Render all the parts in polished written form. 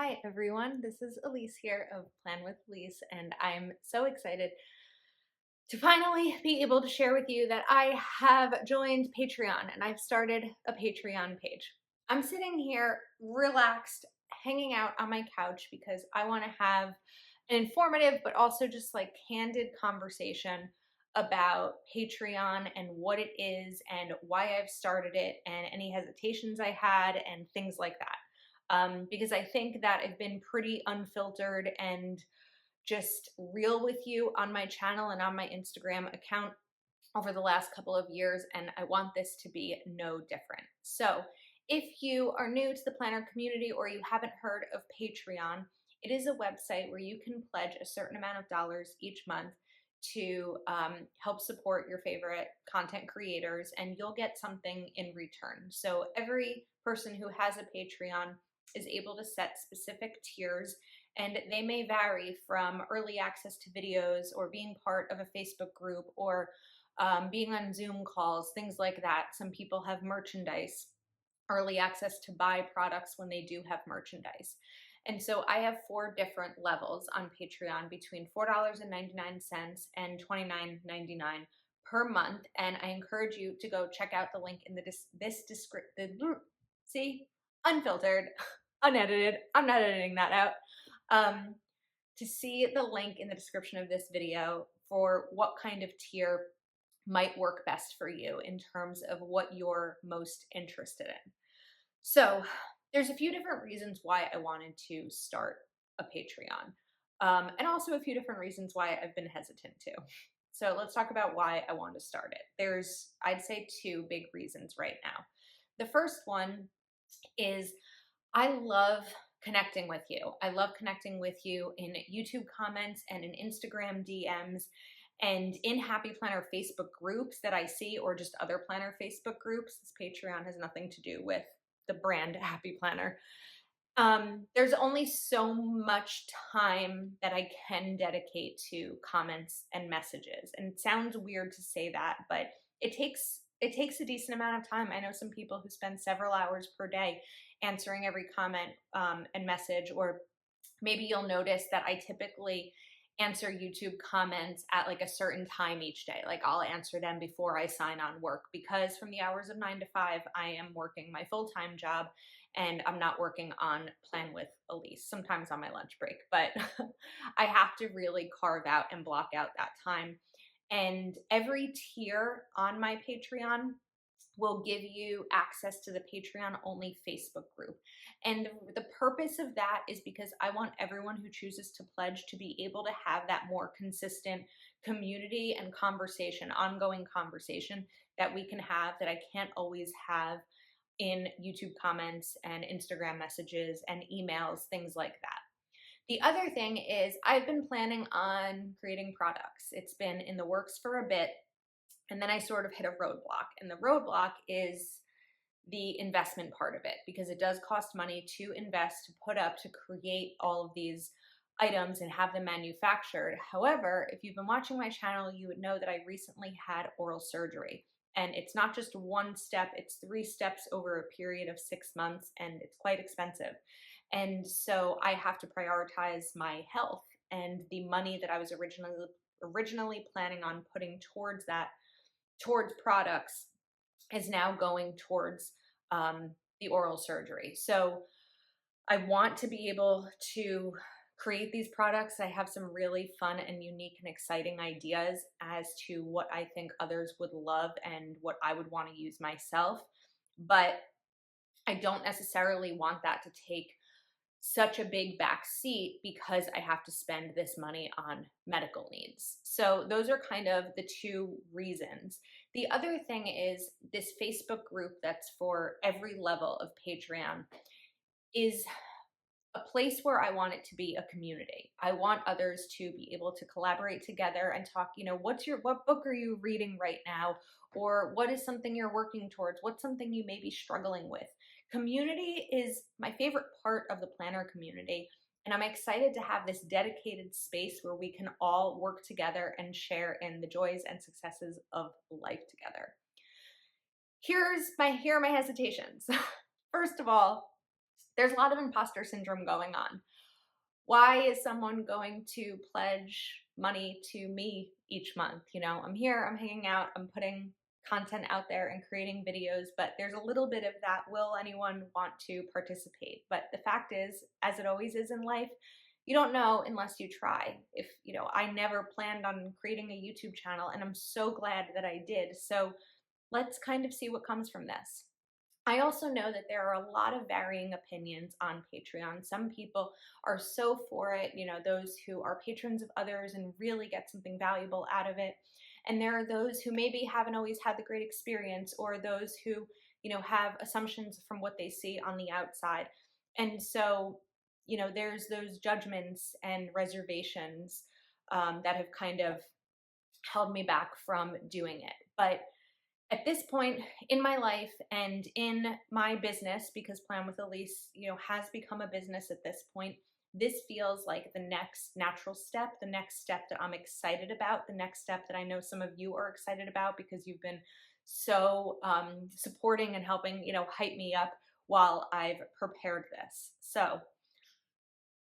Hi everyone, this is Elise here of Plan with Elise, and I'm so excited to finally be able to share with you that I have joined Patreon and I've started a Patreon page. I'm sitting here relaxed, hanging out on my couch because I want to have an informative but also just like candid conversation about Patreon and what it is and why I've started it and any hesitations I had and things like that. Because I think that I've been pretty unfiltered and just real with you on my channel and on my Instagram account over the last couple of years, and I want this to be no different. So, if you are new to the planner community or you haven't heard of Patreon, it is a website where you can pledge a certain amount of dollars each month to help support your favorite content creators, and you'll get something in return. So, every person who has a Patreon is able to set specific tiers, and they may vary from early access to videos or being part of a Facebook group or being on Zoom calls, things like that. Some people have merchandise, early access to buy products when they do have merchandise. And so I have four different levels on Patreon between $4.99 and $29.99 per month. And I encourage you to go check out the link in this description. See, unfiltered, unedited. I'm not editing that out. Um, to see the link in the description of this video for what kind of tier might work best for you in terms of what you're most interested in. So, there's a few different reasons why I wanted to start a Patreon, and also a few different reasons why I've been hesitant to. So, let's talk about why I want to start it. There's, I'd say, two big reasons right now. The first one is I love connecting with you. I love connecting with you in YouTube comments and in Instagram DMs and in Happy Planner Facebook groups that I see, or just other planner Facebook groups. This Patreon has nothing to do with the brand Happy Planner. There's only so much time that I can dedicate to comments and messages. And it sounds weird to say that, but it takes a decent amount of time. I know some people who spend several hours per day answering every comment and message, or maybe you'll notice that I typically answer YouTube comments at like a certain time each day. Like I'll answer them before I sign on work because from the hours of 9 to 5, I am working my full time job and I'm not working on Plan with Elise, sometimes on my lunch break, but I have to really carve out and block out that time. And every tier on my Patreon will give you access to the Patreon only Facebook group. And the purpose of that is because I want everyone who chooses to pledge to be able to have that more consistent community and conversation, ongoing conversation that we can have that I can't always have in YouTube comments and Instagram messages and emails, things like that. The other thing is I've been planning on creating products. It's been in the works for a bit, and then I sort of hit a roadblock. And the roadblock is the investment part of it, because it does cost money to invest, to put up, to create all of these items and have them manufactured. However, if you've been watching my channel, you would know that I recently had oral surgery. And it's not just one step, it's 3 steps over a period of 6 months, and it's quite expensive. And so I have to prioritize my health, and the money that I was originally planning on putting towards that, towards products, is now going towards the oral surgery. So I want to be able to create these products. I have some really fun and unique and exciting ideas as to what I think others would love and what I would want to use myself. But I don't necessarily want that to take such a big back seat because I have to spend this money on medical needs. So those are kind of the two reasons. The other thing is this Facebook group that's for every level of Patreon is a place where I want it to be a community. I want others to be able to collaborate together and talk, what book are you reading right now? Or what is something you're working towards? What's something you may be struggling with? Community is my favorite part of the planner community. And I'm excited to have this dedicated space where we can all work together and share in the joys and successes of life together. Here are my hesitations. First of all, there's a lot of imposter syndrome going on. Why is someone going to pledge money to me each month? You know, I'm here, I'm hanging out, I'm putting content out there and creating videos, but there's a little bit of that. Will anyone want to participate? But the fact is, as it always is in life, you don't know unless you try. If, you know, I never planned on creating a YouTube channel, and I'm so glad that I did. So let's kind of see what comes from this. I also know that there are a lot of varying opinions on Patreon. Some people are so for it, you know, those who are patrons of others and really get something valuable out of it. And there are those who maybe haven't always had the great experience, or those who, you know, have assumptions from what they see on the outside. And so, you know, there's those judgments and reservations that have kind of held me back from doing it. But at this point in my life and in my business, because Plan with Elise, you know, has become a business at this point, this feels like the next natural step, the next step that I'm excited about, the next step that I know some of you are excited about because you've been so supporting and helping, you know, hype me up while I've prepared this. So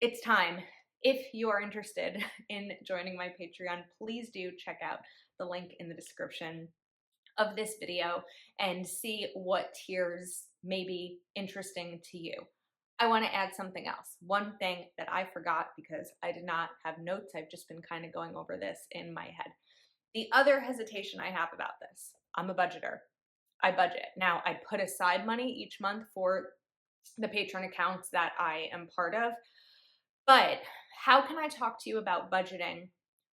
it's time. If you are interested in joining my Patreon, please do check out the link in the description of this video and see what tiers may be interesting to you. I want to add something else. One thing that I forgot because I did not have notes, I've just been kind of going over this in my head. The other hesitation I have about this, I'm a budgeter. I budget. Now, I put aside money each month for the Patreon accounts that I am part of, but how can I talk to you about budgeting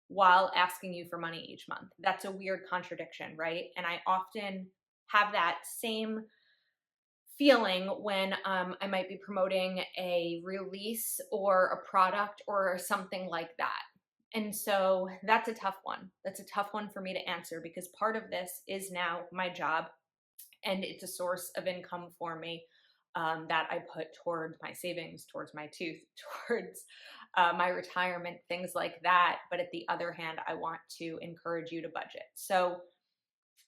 while asking you for money each month? That's a weird contradiction, right? And I often have that same feeling when I might be promoting a release or a product or something like that. And so that's a tough one. That's a tough one for me to answer because part of this is now my job and it's a source of income for me that I put toward my savings, towards my tooth, towards my retirement, things like that. But at the other hand, I want to encourage you to budget. So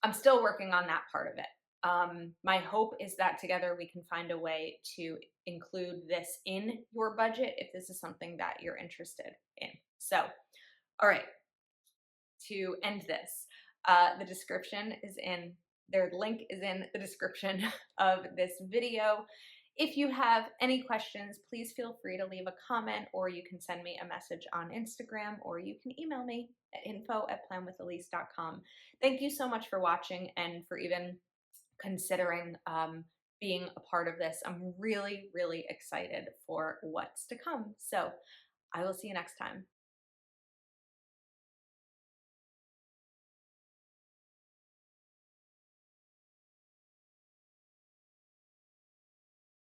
I'm still working on that part of it. My hope is that together we can find a way to include this in your budget if this is something that you're interested in. So, all right, to end this, the description is in their link is in the description of this video. If you have any questions, please feel free to leave a comment, or you can send me a message on Instagram, or you can email me at info@planwithelise.com. Thank you so much for watching and for even considering being a part of this. I'm really, really excited for what's to come. So I will see you next time.